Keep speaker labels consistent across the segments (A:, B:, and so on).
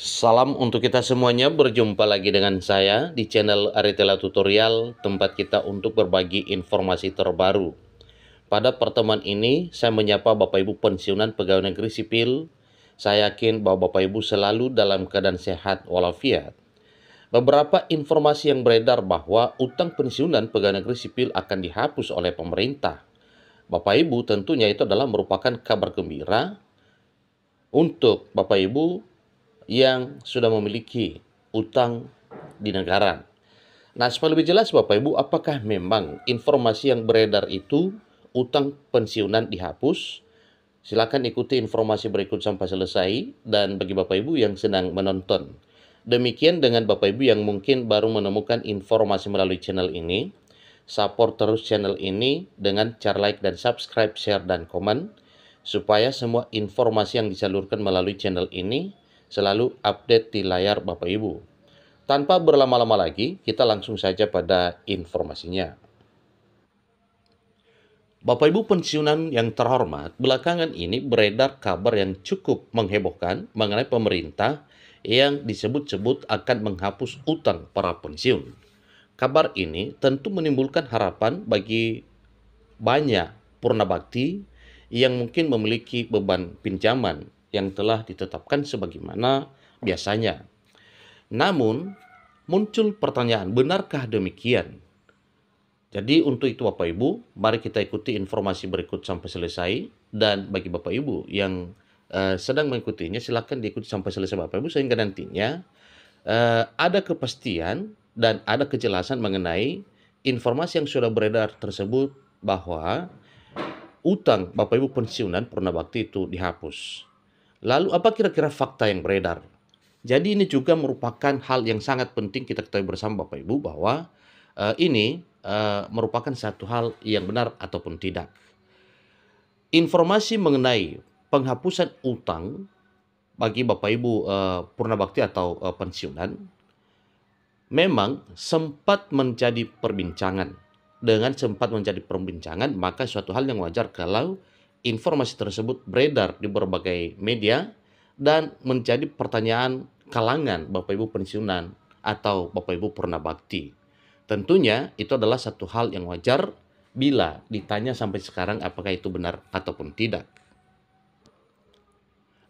A: Salam untuk kita semuanya, berjumpa lagi dengan saya di channel Aritela Tutorial, tempat kita untuk berbagi informasi terbaru. Pada pertemuan ini, saya menyapa Bapak Ibu pensiunan pegawai negeri sipil. Saya yakin bahwa Bapak Ibu selalu dalam keadaan sehat walafiat. Beberapa informasi yang beredar bahwa utang pensiunan pegawai negeri sipil akan dihapus oleh pemerintah. Bapak Ibu tentunya itu adalah merupakan kabar gembira untuk Bapak Ibu yang sudah memiliki utang di negara. Nah, supaya lebih jelas Bapak Ibu, apakah memang informasi yang beredar itu utang pensiunan dihapus? Silakan ikuti informasi berikut sampai selesai, dan bagi Bapak Ibu yang sedang menonton. Demikian dengan Bapak Ibu yang mungkin baru menemukan informasi melalui channel ini, support terus channel ini dengan cara like dan subscribe, share, dan komen, supaya semua informasi yang disalurkan melalui channel ini selalu update di layar Bapak Ibu. Tanpa berlama-lama lagi, kita langsung saja pada informasinya. Bapak Ibu pensiunan yang terhormat, belakangan ini beredar kabar yang cukup menghebohkan mengenai pemerintah yang disebut-sebut akan menghapus utang para pensiun. Kabar ini tentu menimbulkan harapan bagi banyak purna bakti yang mungkin memiliki beban pinjaman yang telah ditetapkan sebagaimana biasanya. Namun, muncul pertanyaan, benarkah demikian? Jadi untuk itu Bapak Ibu, mari kita ikuti informasi berikut sampai selesai. Dan bagi Bapak Ibu yang sedang mengikutinya, silakan diikuti sampai selesai Bapak Ibu, sehingga nantinya ada kepastian dan ada kejelasan mengenai informasi yang sudah beredar tersebut, bahwa utang Bapak Ibu pensiunan purna bakti itu dihapus. Lalu apa kira-kira fakta yang beredar? Jadi ini juga merupakan hal yang sangat penting kita ketahui bersama Bapak Ibu, bahwa ini merupakan satu hal yang benar ataupun tidak. Informasi mengenai penghapusan utang bagi Bapak Ibu purna bakti atau pensiunan memang sempat menjadi perbincangan. Dengan sempat menjadi perbincangan, maka suatu hal yang wajar kalau informasi tersebut beredar di berbagai media dan menjadi pertanyaan kalangan Bapak Ibu pensiunan atau Bapak Ibu purna bakti. Tentunya itu adalah satu hal yang wajar bila ditanya sampai sekarang apakah itu benar ataupun tidak.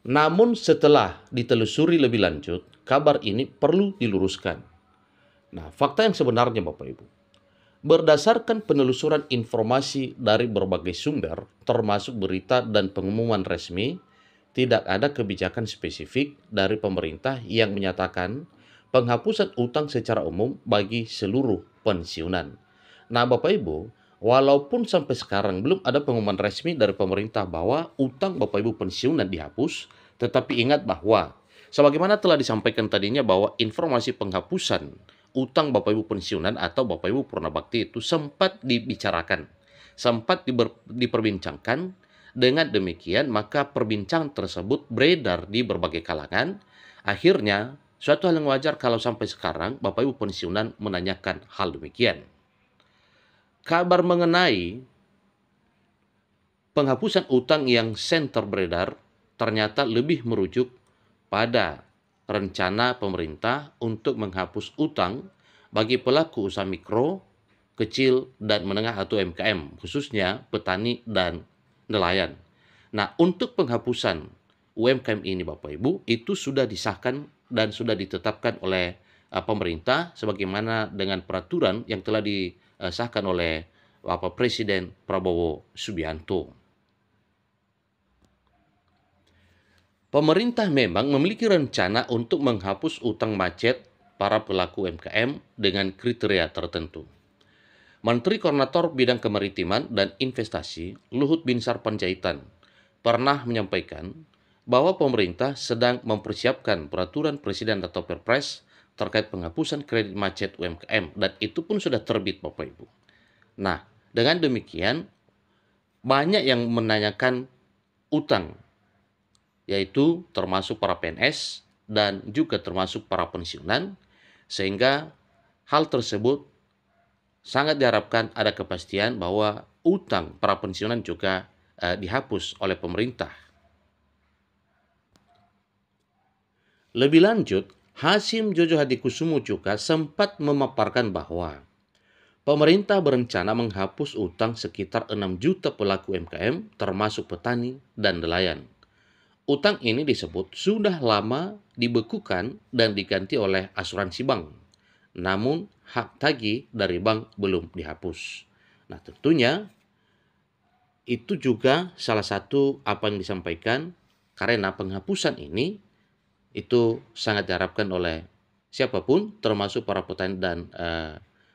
A: Namun setelah ditelusuri lebih lanjut, kabar ini perlu diluruskan. Nah, fakta yang sebenarnya Bapak Ibu, berdasarkan penelusuran informasi dari berbagai sumber, termasuk berita dan pengumuman resmi, tidak ada kebijakan spesifik dari pemerintah yang menyatakan penghapusan utang secara umum bagi seluruh pensiunan. Nah, Bapak Ibu, walaupun sampai sekarang belum ada pengumuman resmi dari pemerintah bahwa utang Bapak Ibu pensiunan dihapus, tetapi ingat bahwa sebagaimana telah disampaikan tadinya bahwa informasi penghapusan utang Bapak Ibu pensiunan atau Bapak Ibu purna bakti itu sempat dibicarakan, sempat diperbincangkan. Dengan demikian, maka perbincangan tersebut beredar di berbagai kalangan. Akhirnya, suatu hal yang wajar kalau sampai sekarang Bapak Ibu pensiunan menanyakan hal demikian. Kabar mengenai penghapusan utang yang senter beredar ternyata lebih merujuk pada rencana pemerintah untuk menghapus utang bagi pelaku usaha mikro, kecil, dan menengah atau UMKM, khususnya petani dan nelayan. Nah, untuk penghapusan UMKM ini Bapak Ibu, itu sudah disahkan dan sudah ditetapkan oleh pemerintah sebagaimana dengan peraturan yang telah disahkan oleh Bapak Presiden Prabowo Subianto. Pemerintah memang memiliki rencana untuk menghapus utang macet para pelaku UMKM dengan kriteria tertentu. Menteri Koordinator Bidang Kemaritiman dan Investasi Luhut Binsar Panjaitan pernah menyampaikan bahwa pemerintah sedang mempersiapkan peraturan presiden atau Perpres terkait penghapusan kredit macet UMKM, dan itu pun sudah terbit Bapak Ibu. Nah, dengan demikian banyak yang menanyakan utang, yaitu termasuk para PNS dan juga termasuk para pensiunan, sehingga hal tersebut sangat diharapkan ada kepastian bahwa utang para pensiunan juga dihapus oleh pemerintah. Lebih lanjut, Hasyim Jojo Hadikusumo juga sempat memaparkan bahwa pemerintah berencana menghapus utang sekitar 6 juta pelaku UMKM termasuk petani dan nelayan. Utang ini disebut sudah lama dibekukan dan diganti oleh asuransi bank. Namun hak tagih dari bank belum dihapus. Nah, tentunya itu juga salah satu apa yang disampaikan karena penghapusan ini itu sangat diharapkan oleh siapapun termasuk para petani dan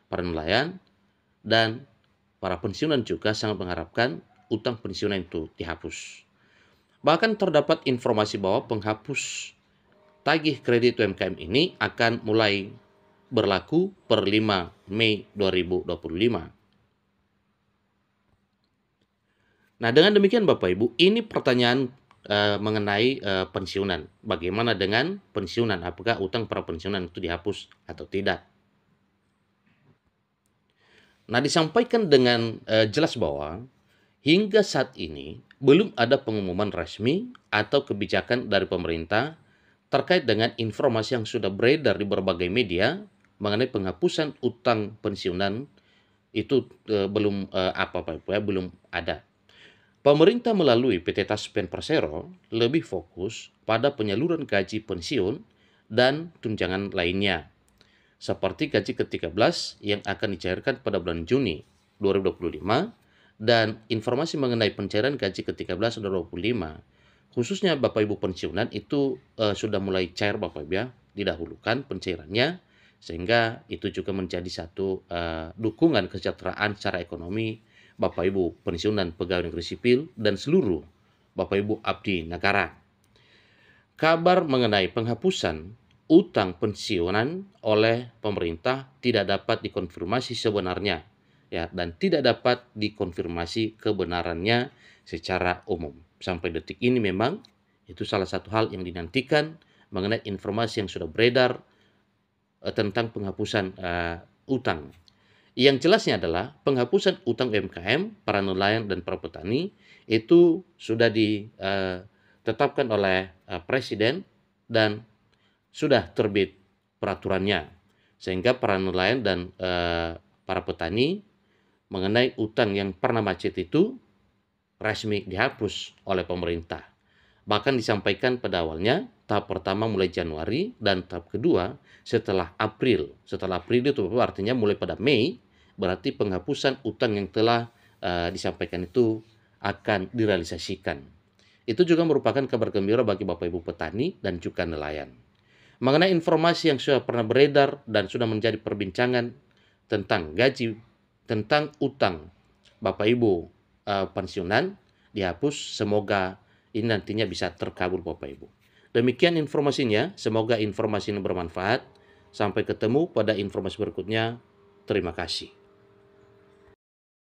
A: para nelayan dan para pensiunan juga sangat mengharapkan utang pensiunan itu dihapus. Bahkan terdapat informasi bahwa penghapus tagih kredit UMKM ini akan mulai berlaku per 5 Mei 2025. Nah, dengan demikian Bapak Ibu, ini pertanyaan mengenai pensiunan. Bagaimana dengan pensiunan? Apakah utang para pensiunan itu dihapus atau tidak? Nah, disampaikan dengan jelas bahwa hingga saat ini belum ada pengumuman resmi atau kebijakan dari pemerintah terkait dengan informasi yang sudah beredar di berbagai media mengenai penghapusan utang pensiunan itu belum ada. Pemerintah melalui PT Taspen Persero lebih fokus pada penyaluran gaji pensiun dan tunjangan lainnya, seperti gaji ke-13 yang akan dicairkan pada bulan Juni 2025 dan informasi mengenai pencairan gaji ke-13 dan 25, khususnya Bapak Ibu pensiunan itu sudah mulai cair Bapak Ibu ya, didahulukan pencairannya, sehingga itu juga menjadi satu dukungan kesejahteraan secara ekonomi Bapak Ibu pensiunan pegawai negeri sipil dan seluruh Bapak Ibu abdi negara. Kabar mengenai penghapusan utang pensiunan oleh pemerintah tidak dapat dikonfirmasi sebenarnya ya, dan tidak dapat dikonfirmasi kebenarannya secara umum. Sampai detik ini memang itu salah satu hal yang dinantikan mengenai informasi yang sudah beredar tentang penghapusan utang. Yang jelasnya adalah penghapusan utang UMKM, para nelayan dan para petani itu sudah ditetapkan oleh Presiden dan sudah terbit peraturannya, sehingga para nelayan dan para petani mengenai utang yang pernah macet itu resmi dihapus oleh pemerintah. Bahkan disampaikan pada awalnya tahap pertama mulai Januari dan tahap kedua setelah April. Setelah April itu artinya mulai pada Mei, berarti penghapusan utang yang telah disampaikan itu akan direalisasikan. Itu juga merupakan kabar gembira bagi Bapak Ibu petani dan juga nelayan. Mengenai informasi yang sudah pernah beredar dan sudah menjadi perbincangan tentang gaji, tentang utang Bapak Ibu pensiunan dihapus, semoga ini nantinya bisa terkabul Bapak Ibu. Demikian informasinya, semoga informasi ini bermanfaat. Sampai ketemu pada informasi berikutnya. Terima kasih.